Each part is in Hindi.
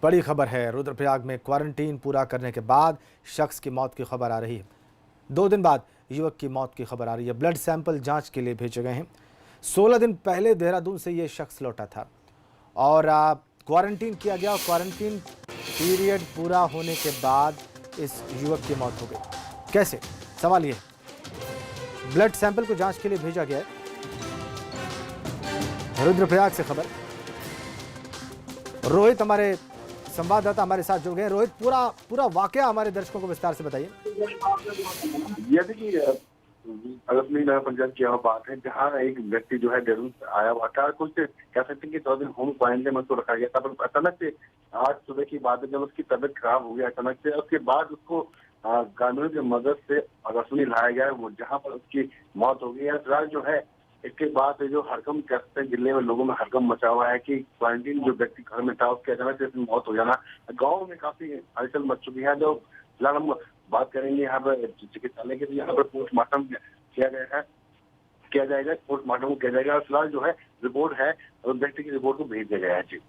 बड़ी खबर है। रुद्रप्रयाग में क्वारंटीन पूरा करने के बाद शख्स की मौत की खबर आ रही है। 2 दिन बाद युवक की मौत की खबर आ रही है। ब्लड सैंपल जांच के लिए भेजे गए हैं। 16 दिन पहले देहरादून से ये शख्स लौटा था और क्वारंटीन किया गया। क्वारंटीन पीरियड पूरा होने के बाद इस युवक की मौत हो गई। कैसे? सवाल ये है। ब्लड सैंपल को जांच के लिए भेजा गया है। रुद्रप्रयाग से खबर। रोहित हमारे संवाददाता हमारे साथ जुड़ गए। रोहित, पूरा वाकया हमारे दर्शकों को विस्तार से बताइए। जैसे कि अगस्तनी नगर पंचायत की यह बात है जहाँ एक व्यक्ति जो है देहरादून से आया हुआ था। कुछ कह सकते हैं कि 2 दिन होम क्वारंटाइन में उसको रखा गया था, पर अचानक से आज सुबह की बात है जब उसकी तबीयत खराब हो गई अचानक से। उसके बाद उसको ग्रामीणों की मदद से अगस्तनी लाया गया, वो जहाँ पर उसकी मौत हो गई है। फिलहाल जो है इसके बाद जो हड़कंप कह सकते हैं जिले में लोगों में हड़कंप मचा हुआ है कि क्वारंटीन जो व्यक्ति घर में था उसके अचानक से इसमें मौत हो जाना। गाँव में काफी हलचल मच चुकी है। जो फिलहाल हम बात करेंगे यहाँ पर चिकित्सालय के, यहाँ पर पोस्टमार्टम किया जाएगा, पोस्टमार्टम किया जाएगा। और फिलहाल जो है रिपोर्ट है और व्यक्ति की रिपोर्ट को भेज दिया गया है। जी,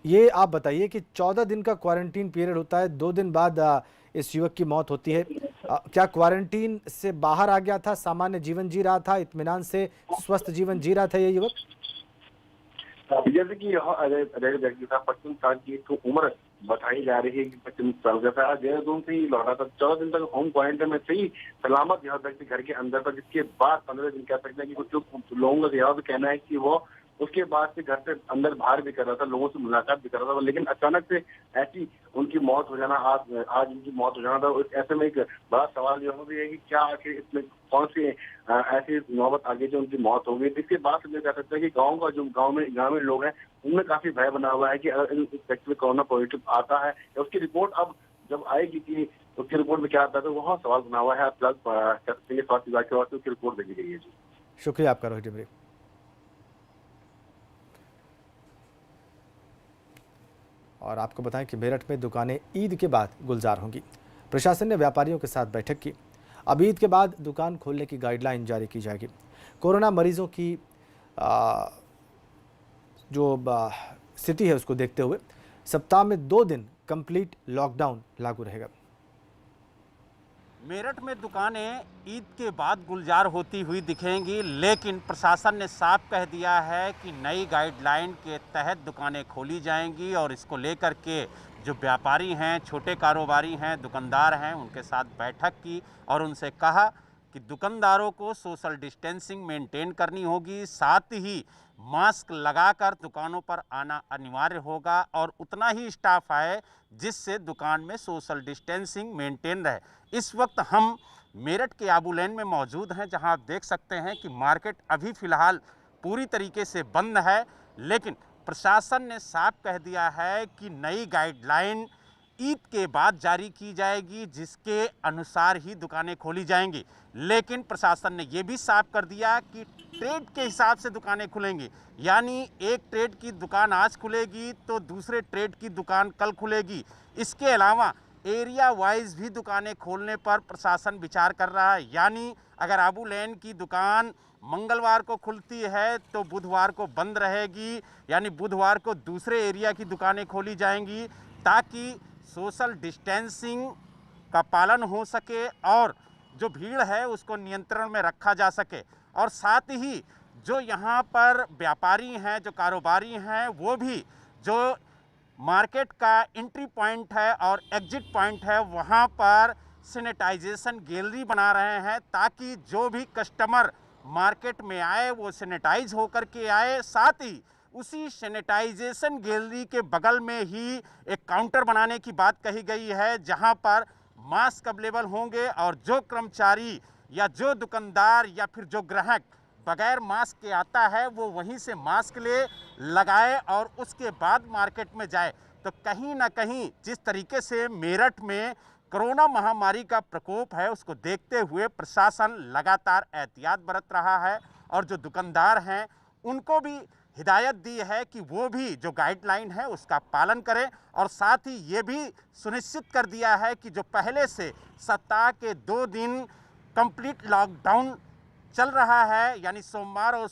ये आप बताइए कि 14 दिन का क्वारंटीन पीरियड होता है, 2 दिन बाद इस युवक की मौत होती है। क्या क्वारंटीन से बाहर आ गया था, सामान्य जीवन जी रहा था, इत्मीनान से स्वस्थ जीवन जी रहा था ये युवक? जैसे कि यह अजय व्यक्ति था, 25 साल की तो उम्र बताई जा रही है कि 25 साल का था। देहरादून से ही लौटा था। 14 दिन तक होम क्वारंटाइन में से ही सलामत यह व्यक्ति घर के अंदर था, जिसके बाद 15 दिन कह सकते हैं कि कुछ लोगों का यह भी कहना है कि वो उसके बाद से घर से अंदर बाहर भी कर रहा था, लोगों से मुलाकात भी कर रहा था, लेकिन अचानक से ऐसी उनकी मौत हो जाना, आज उनकी मौत हो जाना था। ऐसे में एक बड़ा सवाल यह भी है कि क्या आखिर इसमें कौन सी ऐसी नौबत आगे जो उनकी मौत हो गई। इसके बाद से कह सकते हैं कि गाँव में लोग हैं उनमें काफी भय बना हुआ है कि अगर इस व्यक्ति में कोरोना पॉजिटिव आता है या उसकी रिपोर्ट अब जब आएगी कि उसकी रिपोर्ट में क्या आता है, तो वहाँ सवाल बना हुआ है। फिलहाल कह सकते हैं स्वास्थ्य विभाग की ओर से उसकी रिपोर्ट भेजी गई है। जी, शुक्रिया आपका रोहित डिमरी। और आपको बताएं कि मेरठ में दुकानें ईद के बाद गुलजार होंगी। प्रशासन ने व्यापारियों के साथ बैठक की। अब ईद के बाद दुकान खोलने की गाइडलाइन जारी की जाएगी। कोरोना मरीजों की जो स्थिति है उसको देखते हुए सप्ताह में 2 दिन कंप्लीट लॉकडाउन लागू रहेगा। मेरठ में दुकानें ईद के बाद गुलजार होती हुई दिखेंगी, लेकिन प्रशासन ने साफ कह दिया है कि नई गाइडलाइन के तहत दुकानें खोली जाएंगी और इसको लेकर के जो व्यापारी हैं, छोटे कारोबारी हैं, दुकानदार हैं, उनके साथ बैठक की और उनसे कहा कि दुकानदारों को सोशल डिस्टेंसिंग मेंटेन करनी होगी, साथ ही मास्क लगाकर दुकानों पर आना अनिवार्य होगा और उतना ही स्टाफ आए जिससे दुकान में सोशल डिस्टेंसिंग मेंटेन रहे। इस वक्त हम मेरठ के आबू लेन में मौजूद हैं, जहां आप देख सकते हैं कि मार्केट अभी फ़िलहाल पूरी तरीके से बंद है, लेकिन प्रशासन ने साफ कह दिया है कि नई गाइडलाइन ईद के बाद जारी की जाएगी, जिसके अनुसार ही दुकानें खोली जाएंगी। लेकिन प्रशासन ने यह भी साफ कर दिया कि ट्रेड के हिसाब से दुकानें खुलेंगी, यानी एक ट्रेड की दुकान आज खुलेगी तो दूसरे ट्रेड की दुकान कल खुलेगी। इसके अलावा एरिया वाइज भी दुकानें खोलने पर प्रशासन विचार कर रहा है, यानी अगर आबू लेन की दुकान मंगलवार को खुलती है तो बुधवार को बंद रहेगी, यानी बुधवार को दूसरे एरिया की दुकानें खोली जाएंगी ताकि सोशल डिस्टेंसिंग का पालन हो सके और जो भीड़ है उसको नियंत्रण में रखा जा सके। और साथ ही जो यहाँ पर व्यापारी हैं, जो कारोबारी हैं, वो भी जो मार्केट का एंट्री पॉइंट है और एग्जिट पॉइंट है वहाँ पर सैनिटाइजेशन गैलरी बना रहे हैं ताकि जो भी कस्टमर मार्केट में आए वो सैनिटाइज होकर के आए। साथ ही उसी सैनिटाइजेशन गैलरी के बगल में ही एक काउंटर बनाने की बात कही गई है, जहां पर मास्क अवेलेबल होंगे और जो कर्मचारी या जो दुकानदार या फिर जो ग्राहक बगैर मास्क के आता है वो वहीं से मास्क ले लगाए और उसके बाद मार्केट में जाए। तो कहीं ना कहीं जिस तरीके से मेरठ में कोरोना महामारी का प्रकोप है उसको देखते हुए प्रशासन लगातार एहतियात बरत रहा है और जो दुकानदार हैं उनको भी हिदायत दी है कि वो भी जो गाइडलाइन है उसका पालन करें और साथ ही ये भी सुनिश्चित कर दिया है कि जो पहले से सप्ताह के 2 दिन कंप्लीट लॉकडाउन चल रहा है, यानी सोमवार और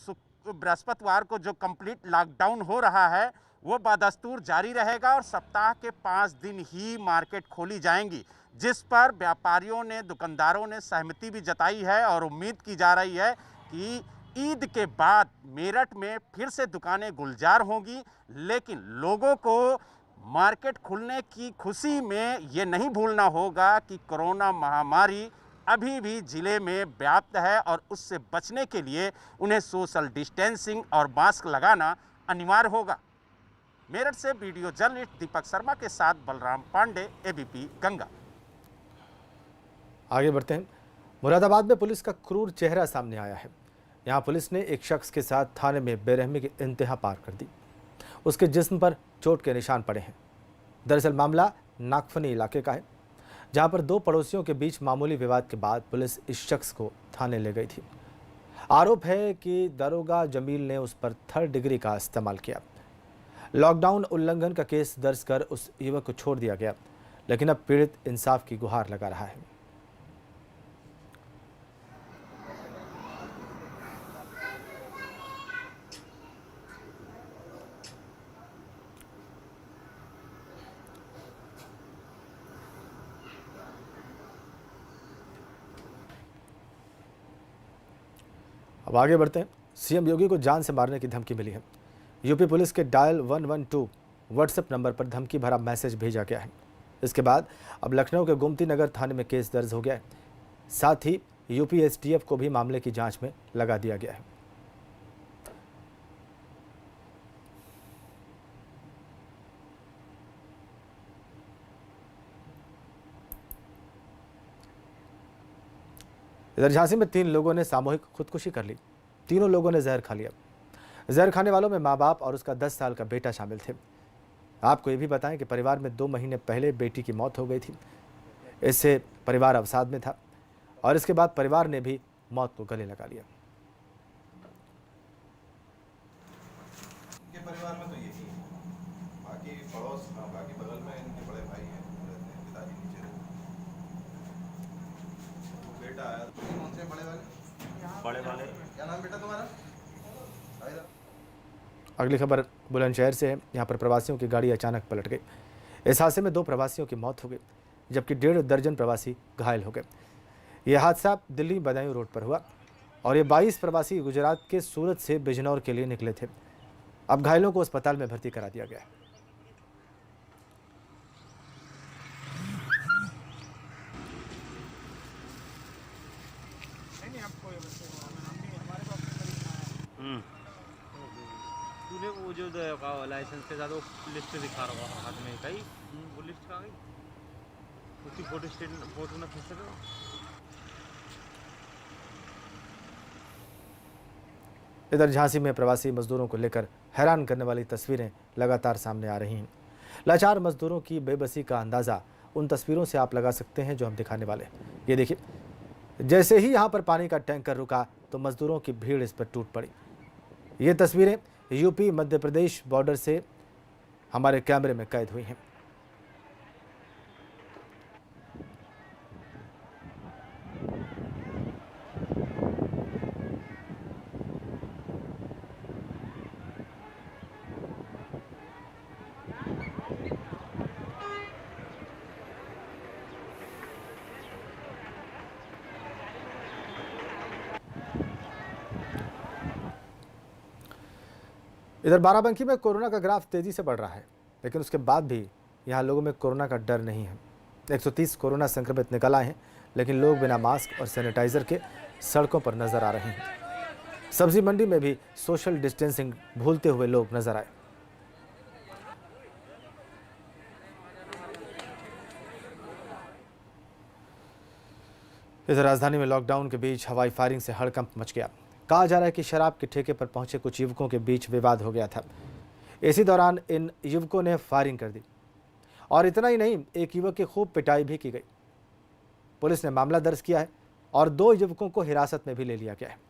बृहस्पतिवार को जो कंप्लीट लॉकडाउन हो रहा है वो बदस्तूर जारी रहेगा और सप्ताह के 5 दिन ही मार्केट खोली जाएंगी, जिस पर व्यापारियों ने, दुकानदारों ने सहमति भी जताई है और उम्मीद की जा रही है कि ईद के बाद मेरठ में फिर से दुकानें गुलजार होंगी। लेकिन लोगों को मार्केट खुलने की खुशी में ये नहीं भूलना होगा कि कोरोना महामारी अभी भी जिले में व्याप्त है और उससे बचने के लिए उन्हें सोशल डिस्टेंसिंग और मास्क लगाना अनिवार्य होगा। मेरठ से वीडियो जर्नलिस्ट दीपक शर्मा के साथ बलराम पांडे, एबीपी गंगा। आगे बढ़ते हैं। मुरादाबाद में पुलिस का क्रूर चेहरा सामने आया है। यहाँ पुलिस ने एक शख्स के साथ थाने में बेरहमी की इंतहा पार कर दी। उसके जिस्म पर चोट के निशान पड़े हैं। दरअसल मामला नागफनी इलाके का है, जहाँ पर दो पड़ोसियों के बीच मामूली विवाद के बाद पुलिस इस शख्स को थाने ले गई थी। आरोप है कि दरोगा जमील ने उस पर 3rd डिग्री का इस्तेमाल किया। लॉकडाउन उल्लंघन का केस दर्ज कर उस युवक को छोड़ दिया गया, लेकिन अब पीड़ित इंसाफ की गुहार लगा रहा है। अब आगे बढ़ते हैं। सीएम योगी को जान से मारने की धमकी मिली है। यूपी पुलिस के डायल 112 व्हाट्सएप नंबर पर धमकी भरा मैसेज भेजा गया है। इसके बाद अब लखनऊ के गोमती नगर थाने में केस दर्ज हो गया है। साथ ही यूपी एसटीएफ को भी मामले की जांच में लगा दिया गया है। इधर झांसी में 3 लोगों ने सामूहिक खुदकुशी कर ली। तीनों लोगों ने जहर खा लिया। जहर खाने वालों में माँ बाप और उसका 10 साल का बेटा शामिल थे। आपको ये भी बताएं कि परिवार में 2 महीने पहले बेटी की मौत हो गई थी। इससे परिवार अवसाद में था और इसके बाद परिवार ने भी मौत को गले लगा लिया। इनके परिवार में तो यही है, बाकी पड़ोस, बाकी बगल में इनके बड़े भाई हैं, रहते हैं, पिताजी नीचे रहते हैं। तो बेटा आया, कौन से बड़े वाले क्या नाम बेटा तुम्हारा? अगली खबर बुलंदशहर से है। यहाँ पर प्रवासियों की गाड़ी अचानक पलट गई। इस हादसे में 2 प्रवासियों की मौत हो गई, जबकि 1.5 दर्जन प्रवासी घायल हो गए। यह हादसा दिल्ली बदायूं रोड पर हुआ और ये 22 प्रवासी गुजरात के सूरत से बिजनौर के लिए निकले थे। अब घायलों को अस्पताल में भर्ती करा दिया गया है। तूने वो जो लाइसेंस के साथ वो लिस्ट दिखा रहा है हाथ में कहीं वो लिस्ट कहाँ गई? उसकी फोटो ना खींच सके। इधर झांसी में प्रवासी मजदूरों को लेकर हैरान करने वाली तस्वीरें लगातार सामने आ रही हैं। लाचार मजदूरों की बेबसी का अंदाज़ा उन तस्वीरों से आप लगा सकते हैं जो हम दिखाने वाले हैं। ये देखिए, जैसे ही यहाँ पर पानी का टैंकर रुका तो मजदूरों की भीड़ इस पर टूट पड़ी। ये तस्वीरें यूपी मध्य प्रदेश बॉर्डर से हमारे कैमरे में कैद हुई हैं। इधर बाराबंकी में कोरोना का ग्राफ तेजी से बढ़ रहा है, लेकिन उसके बाद भी यहाँ लोगों में कोरोना का डर नहीं है। 130 कोरोना संक्रमित निकल आए हैं, लेकिन लोग बिना मास्क और सैनिटाइजर के सड़कों पर नजर आ रहे हैं। सब्जी मंडी में भी सोशल डिस्टेंसिंग भूलते हुए लोग नजर आए। इधर राजधानी में लॉकडाउन के बीच हवाई फायरिंग से हड़कंप मच गया। कहा जा रहा है कि शराब के ठेके पर पहुंचे कुछ युवकों के बीच विवाद हो गया था। इसी दौरान इन युवकों ने फायरिंग कर दी और इतना ही नहीं, एक युवक की खूब पिटाई भी की गई। पुलिस ने मामला दर्ज किया है और 2 युवकों को हिरासत में भी ले लिया गया है।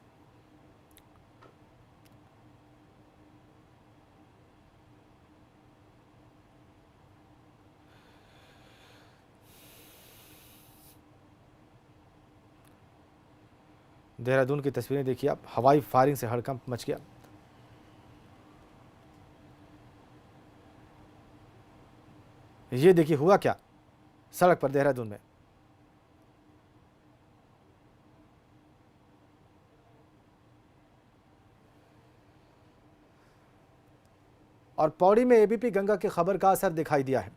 देहरादून की तस्वीरें देखिए आप, हवाई फायरिंग से हड़कंप मच गया। ये देखिए हुआ क्या सड़क पर देहरादून में। और पौड़ी में एबीपी गंगा की खबर का असर दिखाई दिया है।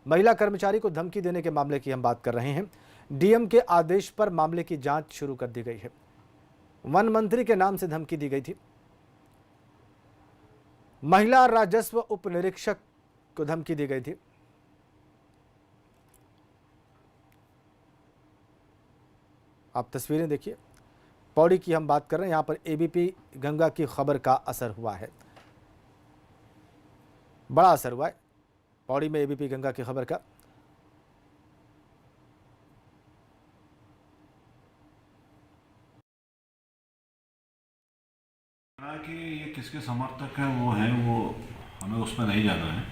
महिला कर्मचारी को धमकी देने के मामले की हम बात कर रहे हैं। डीएम के आदेश पर मामले की जांच शुरू कर दी गई है। वन मंत्री के नाम से धमकी दी गई थी। महिला राजस्व उप निरीक्षक को धमकी दी गई थी। आप तस्वीरें देखिए, पौड़ी की हम बात कर रहे हैं। यहां पर एबीपी गंगा की खबर का असर हुआ है, बड़ा असर हुआ है पौड़ी में एबीपी गंगा की खबर का। कि ये किसके समर्थक हैं वो हमें उसमें नहीं जाना है,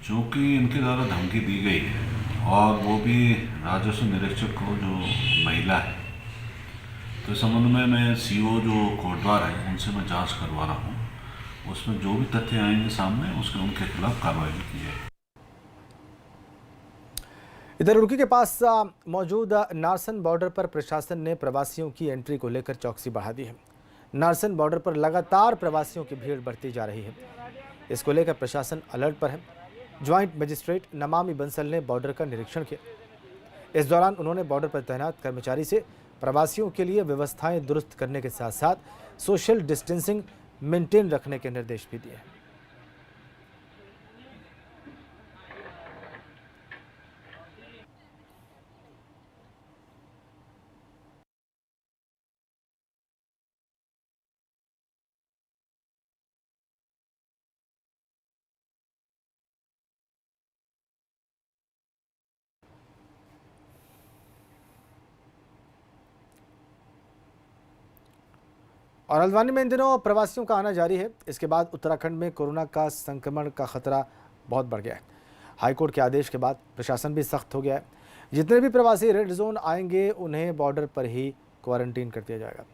क्योंकि इनके द्वारा धमकी दी गई है और वो भी राजस्व निरीक्षक को जो महिला है। तो इस संबंध में मैं सीओ जो कोटद्वार है उनसे मैं जांच करवा रहा हूँ। उसमें जो भी तथ्य आएंगे सामने उनके खिलाफ कार्रवाई की जाएगी। इधर रुड़की के पास मौजूद नारसन बॉर्डर पर प्रशासन ने प्रवासियों की एंट्री को लेकर चौकसी बढ़ा दी है। नारसन बॉर्डर पर लगातार प्रवासियों की भीड़ बढ़ती जा रही है। इसको लेकर प्रशासन अलर्ट पर है। ज्वाइंट मजिस्ट्रेट नमामि बंसल ने बॉर्डर का निरीक्षण किया। इस दौरान उन्होंने बॉर्डर पर तैनात कर्मचारी से प्रवासियों के लिए व्यवस्थाएं दुरुस्त करने के साथ साथ सोशल डिस्टेंसिंग मेंटेन रखने के निर्देश भी दिए। और हल्द्वानी में इन दिनों प्रवासियों का आना जारी है। इसके बाद उत्तराखंड में कोरोना का संक्रमण का खतरा बहुत बढ़ गया है। हाईकोर्ट के आदेश के बाद प्रशासन भी सख्त हो गया है। जितने भी प्रवासी रेड जोन आएंगे उन्हें बॉर्डर पर ही क्वारंटीन कर दिया जाएगा।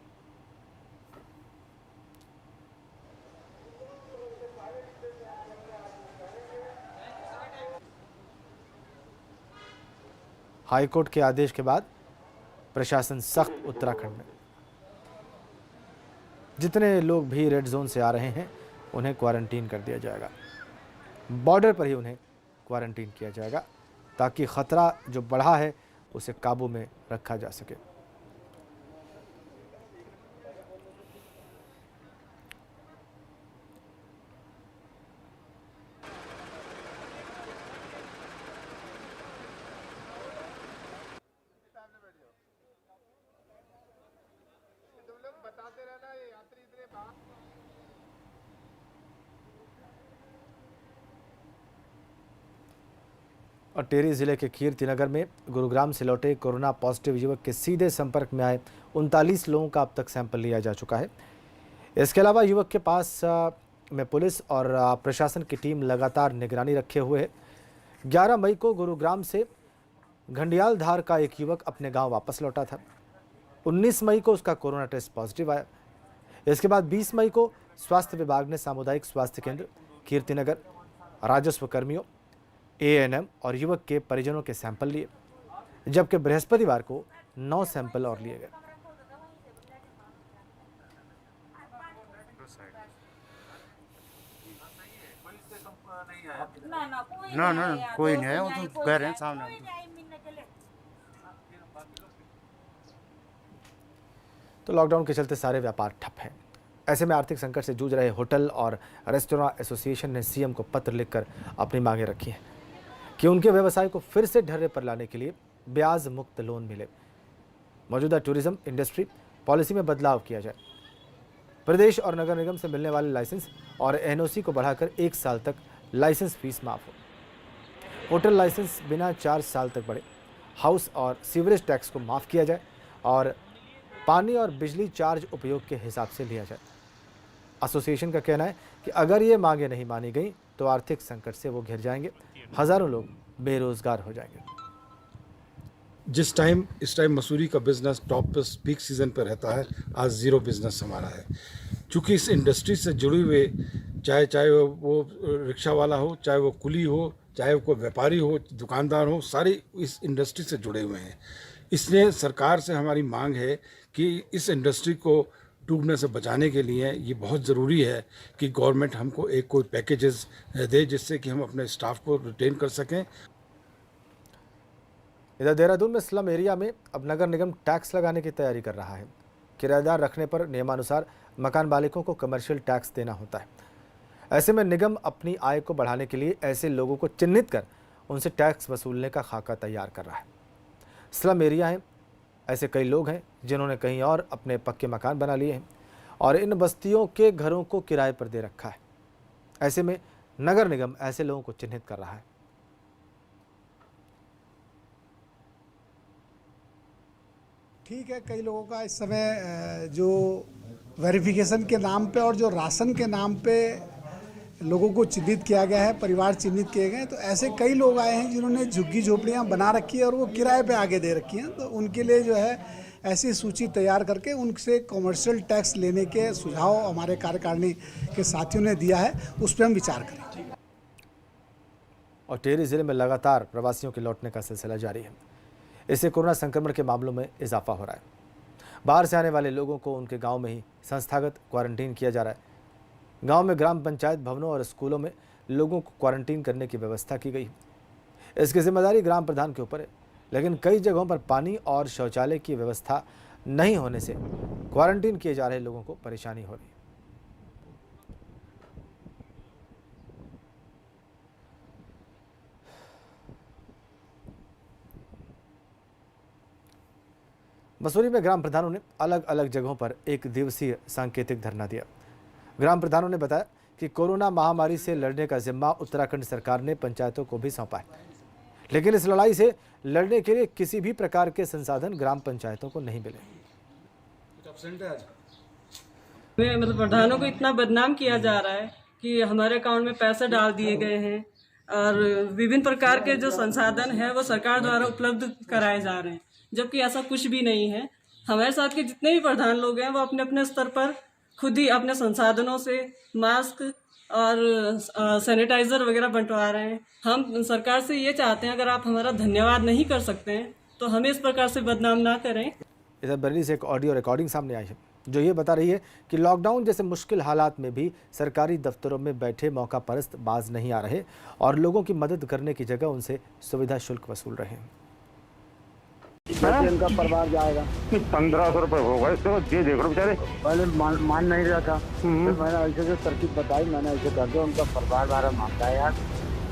हाईकोर्ट के आदेश के बाद प्रशासन सख्त उत्तराखंड में। जितने लोग भी रेड जोन से आ रहे हैं उन्हें क्वारंटीन कर दिया जाएगा। बॉर्डर पर ही उन्हें क्वारंटीन किया जाएगा ताकि ख़तरा जो बढ़ा है उसे काबू में रखा जा सके। और टिहरी जिले के कीर्तिनगर में गुरुग्राम से लौटे कोरोना पॉजिटिव युवक के सीधे संपर्क में आए 39 लोगों का अब तक सैंपल लिया जा चुका है। इसके अलावा युवक के पास में पुलिस और प्रशासन की टीम लगातार निगरानी रखे हुए है। 11 मई को गुरुग्राम से घंडियाल धार का एक युवक अपने गांव वापस लौटा था। 19 मई को उसका कोरोना टेस्ट पॉजिटिव आया। इसके बाद 20 मई को स्वास्थ्य विभाग ने सामुदायिक स्वास्थ्य केंद्र कीर्तिनगर, राजस्व कर्मियों, एएनएम और युवक के परिजनों के सैंपल लिए, जबकि बृहस्पतिवार को 9 सैंपल और लिए गए। ना कोई नहीं है, वो तो कह रहे हैं सामने। तो लॉकडाउन के चलते सारे व्यापार ठप हैं। ऐसे में आर्थिक संकट से जूझ रहे होटल और रेस्टोरेंट एसोसिएशन ने सीएम को पत्र लिखकर अपनी मांगें रखी हैं कि उनके व्यवसाय को फिर से ढर्रे पर लाने के लिए ब्याज मुक्त लोन मिले। मौजूदा टूरिज्म इंडस्ट्री पॉलिसी में बदलाव किया जाए। प्रदेश और नगर निगम से मिलने वाले लाइसेंस और एनओसी को बढ़ाकर 1 साल तक लाइसेंस फीस माफ हो। होटल लाइसेंस बिना 4 साल तक बढ़े। हाउस और सीवरेज टैक्स को माफ किया जाए और पानी और बिजली चार्ज उपयोग के हिसाब से लिया जाए। एसोसिएशन का कहना है कि अगर ये मांगे नहीं मानी गई तो आर्थिक संकट से वो घिर जाएंगे। हजारों लोग बेरोजगार हो जाएंगे। इस टाइम मसूरी का बिजनेस टॉप पे पीक सीजन पे रहता है। आज ज़ीरो बिजनेस हमारा है, क्योंकि इस इंडस्ट्री से जुड़े हुए चाहे वो रिक्शा वाला हो, चाहे वो कुली हो, चाहे वो कोई व्यापारी हो, दुकानदार हो, सारे इस इंडस्ट्री से जुड़े हुए हैं। इसलिए सरकार से हमारी मांग है कि इस इंडस्ट्री को डूबने से बचाने के लिए ये बहुत ज़रूरी है कि गवर्नमेंट हमको एक कोई पैकेजेस दे जिससे कि हम अपने स्टाफ को रिटेन कर सकें। इधर देहरादून में स्लम एरिया में अब नगर निगम टैक्स लगाने की तैयारी कर रहा है। किराएदार रखने पर नियमानुसार मकान मालिकों को कमर्शियल टैक्स देना होता है। ऐसे में निगम अपनी आय को बढ़ाने के लिए ऐसे लोगों को चिन्हित कर उनसे टैक्स वसूलने का खाका तैयार कर रहा है। स्लम एरिया है, ऐसे कई लोग हैं जिन्होंने कहीं और अपने पक्के मकान बना लिए हैं और इन बस्तियों के घरों को किराए पर दे रखा है। ऐसे में नगर निगम ऐसे लोगों को चिन्हित कर रहा है। ठीक है, कई लोगों का इस समय जो वेरिफिकेशन के नाम पे और जो राशन के नाम पे लोगों को चिन्हित किया गया है, परिवार चिन्हित किए गए हैं, तो ऐसे कई लोग आए हैं जिन्होंने झुग्गी झोपड़ियाँ बना रखी है और वो किराए पे आगे दे रखी हैं। तो उनके लिए जो है ऐसी सूची तैयार करके उनसे कमर्शियल टैक्स लेने के सुझाव हमारे कार्यकारिणी के साथियों ने दिया है, उस पर हम विचार करें। और टिहरी जिले में लगातार प्रवासियों के लौटने का सिलसिला जारी है। इससे कोरोना संक्रमण के मामलों में इजाफा हो रहा है। बाहर से आने वाले लोगों को उनके गांव में ही संस्थागत क्वारंटीन किया जा रहा है। गांव में ग्राम पंचायत भवनों और स्कूलों में लोगों को क्वारंटीन करने की व्यवस्था की गई। इसकी जिम्मेदारी ग्राम प्रधान के ऊपर है, लेकिन कई जगहों पर पानी और शौचालय की व्यवस्था नहीं होने से क्वारंटीन किए जा रहे लोगों को परेशानी हो रही है। मसूरी में ग्राम प्रधानों ने अलग अलग जगहों पर एक दिवसीय सांकेतिक धरना दिया। ग्राम प्रधानों ने बताया कि कोरोना महामारी से लड़ने का जिम्मा उत्तराखंड सरकार ने पंचायतों को भी सौंपा है, लेकिन इस लड़ाई से लड़ने के लिए किसी भी प्रकार के संसाधन ग्राम पंचायतों को नहीं मिले। मतलब प्रधानों को इतना बदनाम किया जा रहा है कि हमारे अकाउंट में पैसे डाल दिए गए हैं और विभिन्न प्रकार के जो संसाधन है वो सरकार द्वारा उपलब्ध कराए जा रहे हैं, जबकि ऐसा कुछ भी नहीं है। हमारे साथ के जितने भी प्रधान लोग हैं वो अपने अपने स्तर पर खुद ही अपने संसाधनों से मास्क और सैनिटाइज़र वगैरह बंटवा रहे हैं। हम सरकार से ये चाहते हैं, अगर आप हमारा धन्यवाद नहीं कर सकते हैं तो हमें इस प्रकार से बदनाम ना करें। इधर बरेली से एक ऑडियो रिकॉर्डिंग सामने आई है जो ये बता रही है कि लॉकडाउन जैसे मुश्किल हालात में भी सरकारी दफ्तरों में बैठे मौका परस्त बाज नहीं आ रहे और लोगों की मदद करने की जगह उनसे सुविधा शुल्क वसूल रहे हैं। इनका परिवार जाएगा 1500 रुपए होगा, इसको ये देख लो बेचारे। पहले मान नहीं रहा था, फिर मैंने ऐसे जो तरकीब बताई, मैंने ऐसे कर दिया। उनका परिवार बारह मांगता है यार,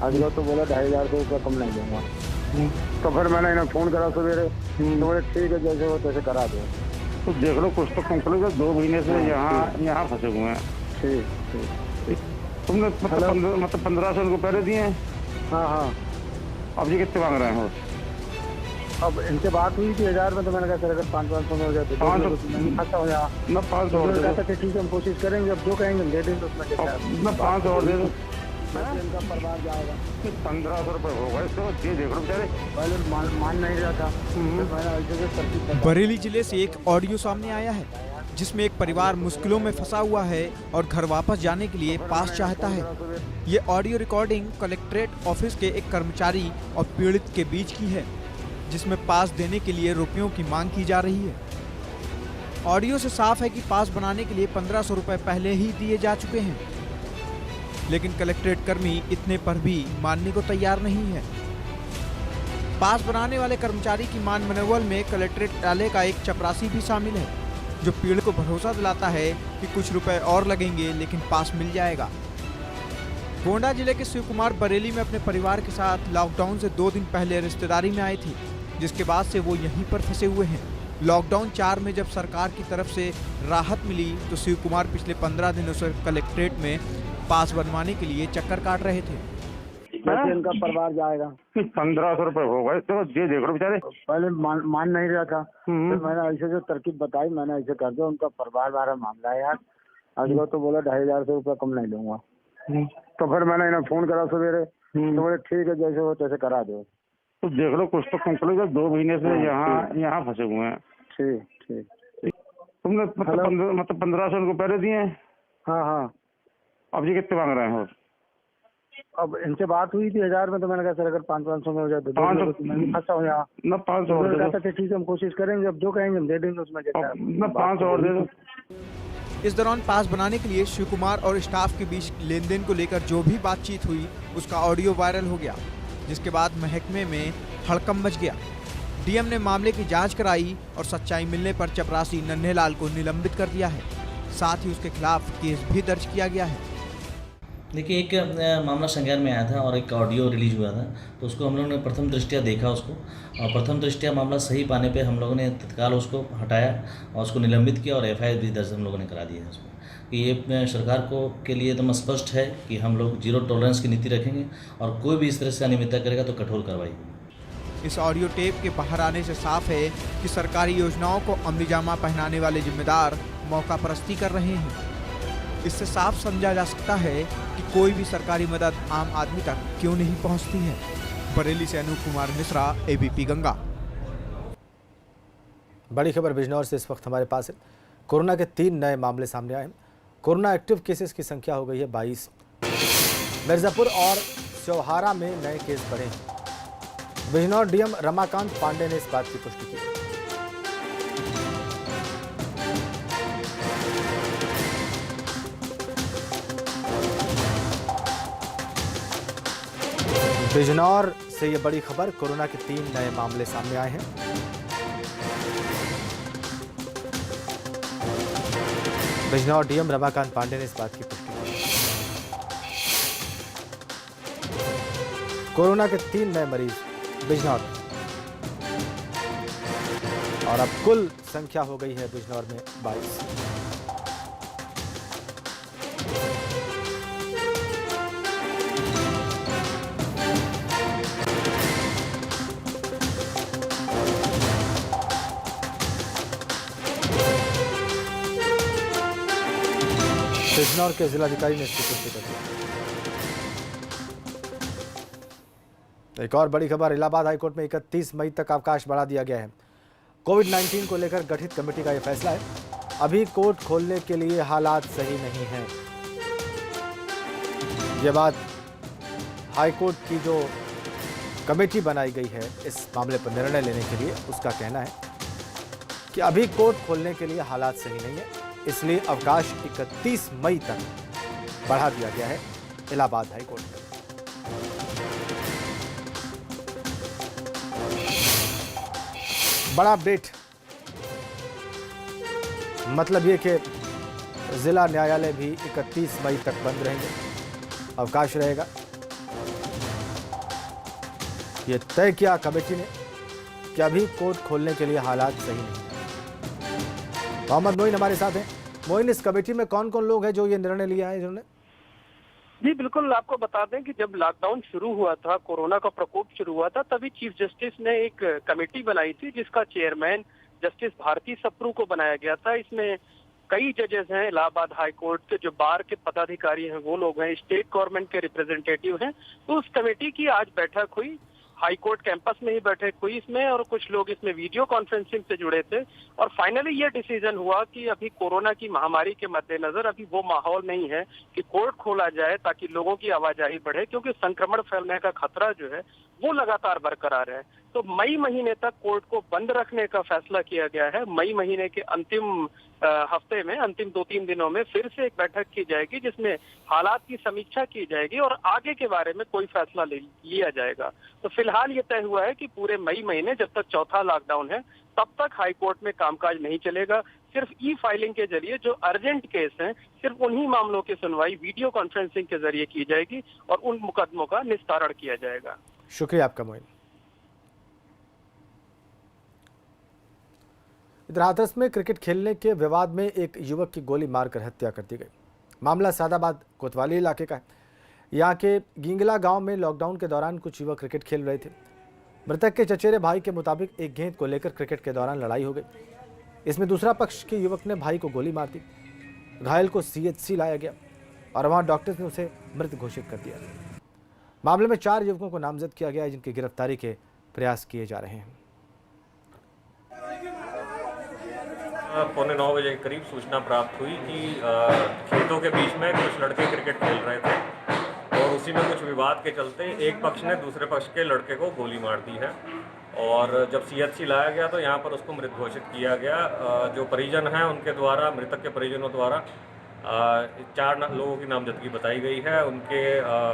अगला तो बोला 2500 रुपये कम नहीं दूंगा। तो फिर मैंने इन्हें फोन करा सवेरे, तो बोले ठीक है जैसे हो तैसे करा दो। तो देख लो कुछ तो कंप्लीट 2 महीने से यहाँ फंसे हुए हैं। ठीक तुमने मतलब 1500 उनको पहले दिए हैं? हाँ। अब ये कितने मांग रहे हैं? अब इनसे बात हुई थी 1000 में, तो मैंने कहा सर अगर 500 में हो जाए तो 500 हो जाएगा ना। 500 और दे दो। ठीक है हम कोशिश करेंगे, अब जो कहेंगे हम दे देंगे। उसमें ना 500 और दे दो। इनका परिवार जाएगा 1500 रुपये होगा, इसको ये देख लो बेचारे। पहले मान नहीं रहा था, मैंने ऐसे जो तरकीब। बरेली जिले से एक ऑडियो सामने आया है जिसमें एक परिवार मुश्किलों में फंसा हुआ है और घर वापस जाने के लिए पास चाहता है। ये ऑडियो रिकॉर्डिंग कलेक्ट्रेट ऑफिस के एक कर्मचारी और पीड़ित के बीच की है, जिसमें पास देने के लिए रुपयों की मांग की जा रही है। ऑडियो से साफ है कि पास बनाने के लिए 1500 रुपये पहले ही दिए जा चुके हैं, लेकिन कलेक्ट्रेट कर्मी इतने पर भी मानने को तैयार नहीं है। पास बनाने वाले कर्मचारी की मान मनोबल में कलेक्ट्रेट कार्यालय का एक चपरासी भी शामिल है, जो पीड़ित को भरोसा दिलाता है कि कुछ रुपए और लगेंगे लेकिन पास मिल जाएगा। गोंडा जिले के शिव कुमार बरेली में अपने परिवार के साथ लॉकडाउन से 2 दिन पहले रिश्तेदारी में आए थे, जिसके बाद से वो यहीं पर फंसे हुए हैं। लॉकडाउन 4 में जब सरकार की तरफ से राहत मिली तो शिव कुमार पिछले 15 दिनों से कलेक्ट्रेट में पास बनवाने के लिए चक्कर काट रहे थे। इनका परिवार जाएगा 1500 रुपये होगा, इसको ये देख लो बेचारे। पहले मान नहीं रहा था, फिर मैंने ऐसे जो तरकीब बताई, मैंने ऐसे कर दिया। उनका परिवार बारह मामला है यार, अगला तो बोला 2500 रुपये कम नहीं दूंगा। तो फिर मैंने इन्हें फोन करा सवेरे, तो बोले ठीक है जैसे हो तैसे करा दो। तो देख लो कुछ तो कंप्लीट 2 महीने से यहाँ फंसे हुए हैं। ठीक तुमने मतलब 1500 उनको पहले दिए हैं? हाँ। अब ये कितने मांग रहे हैं? अब इनसे बात हुई थी 1000 में, तो मैंने कहा सर अगर 500 में हो जाए तो 500 में फंसा हूँ यहाँ ना, 500 और दे दो। ठीक है हम कोशिश करेंगे, अब जो कहेंगे हम दे देंगे, उसमें ना 500 और दे दो। इस दौरान पास बनाने के लिए शिव कुमार और स्टाफ के बीच लेन देन को लेकर जो भी बातचीत हुई उसका ऑडियो वायरल हो गया, जिसके बाद महकमे में हड़कंप मच गया। डीएम ने मामले की जांच कराई और सच्चाई मिलने पर चपरासी नन्हेलाल को निलंबित कर दिया है। साथ ही उसके खिलाफ केस भी दर्ज किया गया है। देखिए, एक मामला संज्ञान में आया था और एक ऑडियो रिलीज हुआ था, तो उसको हम लोगों ने प्रथम दृष्टया देखा उसको, और प्रथम दृष्टया मामला सही पाने पे हम लोगों ने तत्काल उसको हटाया और उसको निलंबित किया और एफआईआर भी दर्ज हम लोगों ने करा दी है उसको। कि ये सरकार को के लिए एकदम स्पष्ट है कि हम लोग जीरो टॉलरेंस की नीति रखेंगे और कोई भी इस तरह से अनियमितता करेगा तो कठोर कार्रवाई होगी। इस ऑडियो टेप के बाहर आने से साफ है कि सरकारी योजनाओं को अमली जामा पहनाने वाले जिम्मेदार मौका परस्ती कर रहे हैं। इससे साफ समझा जा सकता है कि कोई भी सरकारी मदद आम आदमी तक क्यों नहीं पहुंचती है। बरेली से अनूप कुमार मिश्रा, एबीपी गंगा। बड़ी खबर बिजनौर से इस वक्त हमारे पास है। कोरोना के 3 नए मामले सामने आए हैं। कोरोना एक्टिव केसेस की संख्या हो गई है 22। मिर्जापुर और चौहारा में नए केस बढ़े हैं। बिजनौर डीएम रमाकांत पांडे ने इस बात की पुष्टि की। बिजनौर से ये बड़ी खबर, कोरोना के 3 नए मामले सामने आए हैं। बिजनौर डीएम रमाकांत पांडे ने इस बात की पुष्टि की। कोरोना के 3 नए मरीज बिजनौर, और अब कुल संख्या हो गई है बिजनौर में 22। बिजनौर के जिलाधिकारी ने इसकी पुष्टि कर दी। एक और बड़ी खबर, इलाहाबाद हाईकोर्ट में 31 मई तक अवकाश बढ़ा दिया गया है। कोविड-19 को लेकर गठित कमेटी का यह फैसला है। अभी कोर्ट खोलने के लिए हालात सही नहीं हैं। यह बात हाईकोर्ट की जो कमेटी बनाई गई है इस मामले पर निर्णय लेने के लिए, उसका कहना है कि अभी कोर्ट खोलने के लिए हालात सही नहीं है, इसलिए अवकाश 31 मई तक बढ़ा दिया गया है इलाहाबाद हाईकोर्ट में। बड़ा अपडेट, मतलब ये कि जिला न्यायालय भी 31 मई तक बंद रहेंगे, अवकाश रहेगा। ये तय किया कमेटी ने कि अभी कोर्ट खोलने के लिए हालात सही नहीं है। मोहम्मद मोइन हमारे साथ हैं। मोइन, इस कमेटी में कौन कौन लोग हैं जो ये निर्णय लिया है इन्होंने? जी बिल्कुल, आपको बता दें कि जब लॉकडाउन शुरू हुआ था, कोरोना का प्रकोप शुरू हुआ था, तभी चीफ जस्टिस ने एक कमेटी बनाई थी जिसका चेयरमैन जस्टिस भारती सप्रू को बनाया गया था। इसमें कई जजेस हैं, इलाहाबाद हाई कोर्ट के जो बार के पदाधिकारी हैं वो लोग हैं, स्टेट गवर्नमेंट के रिप्रेजेंटेटिव हैं। तो उस कमेटी की आज बैठक हुई, हाई कोर्ट कैंपस में ही बैठक हुई इसमें, और कुछ लोग इसमें वीडियो कॉन्फ्रेंसिंग से जुड़े थे। और फाइनली ये डिसीजन हुआ कि अभी कोरोना की महामारी के मद्देनजर अभी वो माहौल नहीं है कि कोर्ट खोला जाए ताकि लोगों की आवाजाही बढ़े, क्योंकि संक्रमण फैलने का खतरा जो है वो लगातार बरकरार है। तो मई महीने तक कोर्ट को बंद रखने का फैसला किया गया है। मई महीने के अंतिम हफ्ते में, अंतिम 2-3 दिनों में फिर से एक बैठक की जाएगी जिसमें हालात की समीक्षा की जाएगी और आगे के बारे में कोई फैसला लिया जाएगा। तो फिलहाल ये तय हुआ है कि पूरे मई महीने, जब तक चौथा लॉकडाउन है, तब तक हाई कोर्ट में कामकाज नहीं चलेगा। सिर्फ ई फाइलिंग के जरिए जो अर्जेंट केस हैं, सिर्फ उन्हीं मामलों की सुनवाई वीडियो कॉन्फ्रेंसिंग के जरिए की जाएगी और उन मुकदमों का निस्तारण किया जाएगा। शुक्रिया आपका मोइन। इधर हाथरस में क्रिकेट खेलने के विवाद में एक युवक की गोली मारकर हत्या कर दी गई। मामला सादाबाद कोतवाली इलाके का है। यहाँ के गिंगला गांव में लॉकडाउन के दौरान कुछ युवक क्रिकेट खेल रहे थे। मृतक के चचेरे भाई के मुताबिक एक गेंद को लेकर क्रिकेट के दौरान लड़ाई हो गई। इसमें दूसरा पक्ष के युवक ने भाई को गोली मार दी। घायल को CHC लाया गया और वहाँ डॉक्टर्स ने उसे मृत घोषित कर दिया। मामले में 4 युवकों को नामजद किया गया है, जिनकी गिरफ्तारी के प्रयास किए जा रहे हैं। 9:15 बजे के करीब सूचना प्राप्त हुई कि खेतों के बीच में कुछ लड़के क्रिकेट खेल रहे थे और उसी उसी में कुछ विवाद के चलते एक पक्ष ने दूसरे पक्ष के लड़के को गोली मार दी है और जब CHC लाया गया तो यहाँ पर उसको मृत घोषित किया गया। जो परिजन हैं उनके द्वारा, मृतक के परिजनों द्वारा 4 लोगों की नामजदगी बताई गई है, उनके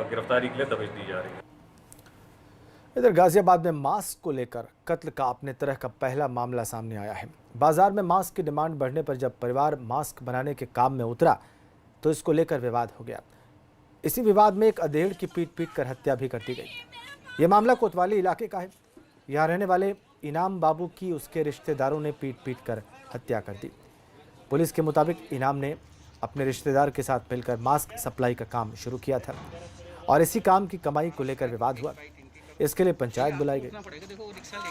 गिरफ्तारी के लिए दबिश दी जा रही है। इधर गाजियाबाद में मास्क को लेकर कत्ल का अपने तरह का पहला मामला सामने आया है। बाजार में मास्क की डिमांड बढ़ने पर जब परिवार मास्क बनाने के काम में उतरा तो इसको लेकर विवाद हो गया। इसी विवाद में एक अधेड़ की पीट कर हत्या भी कर दी गई। यह मामला कोतवाली इलाके का है। यहाँ रहने वाले इनाम बाबू की उसके रिश्तेदारों ने पीट कर हत्या कर दी। पुलिस के मुताबिक इनाम ने अपने रिश्तेदार के साथ मिलकर मास्क सप्लाई का काम शुरू किया था और इसी काम की कमाई को लेकर विवाद हुआ। इसके लिए पंचायत बुलाई गई।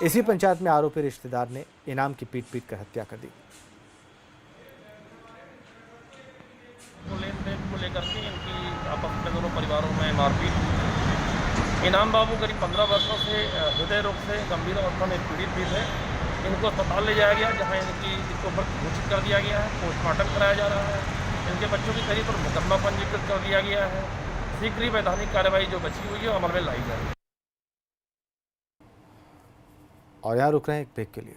इसी पंचायत में आरोपी रिश्तेदार ने इनाम की पीट कर हत्या कर दी। लेन देन को लेकर के इनकी आपस में दोनों परिवारों में मारपीट। इनाम बाबू करीब 15 वर्षों से हृदय रोग से गंभीर अवस्था में पीड़ित भी थे। इनको अस्पताल ले जाया गया जहां इनको मृत घोषित कर दिया गया है। पोस्टमार्टम कराया जा रहा है। इनके बच्चों की करीब पर मुकदमा पंजीकृत कर दिया गया है। शीघ्र ही वैधानिक कार्रवाई जो बची हुई है अमल में लाई जा रही है। और यहाँ रुक रहे हैं एक ब्रेक के लिए।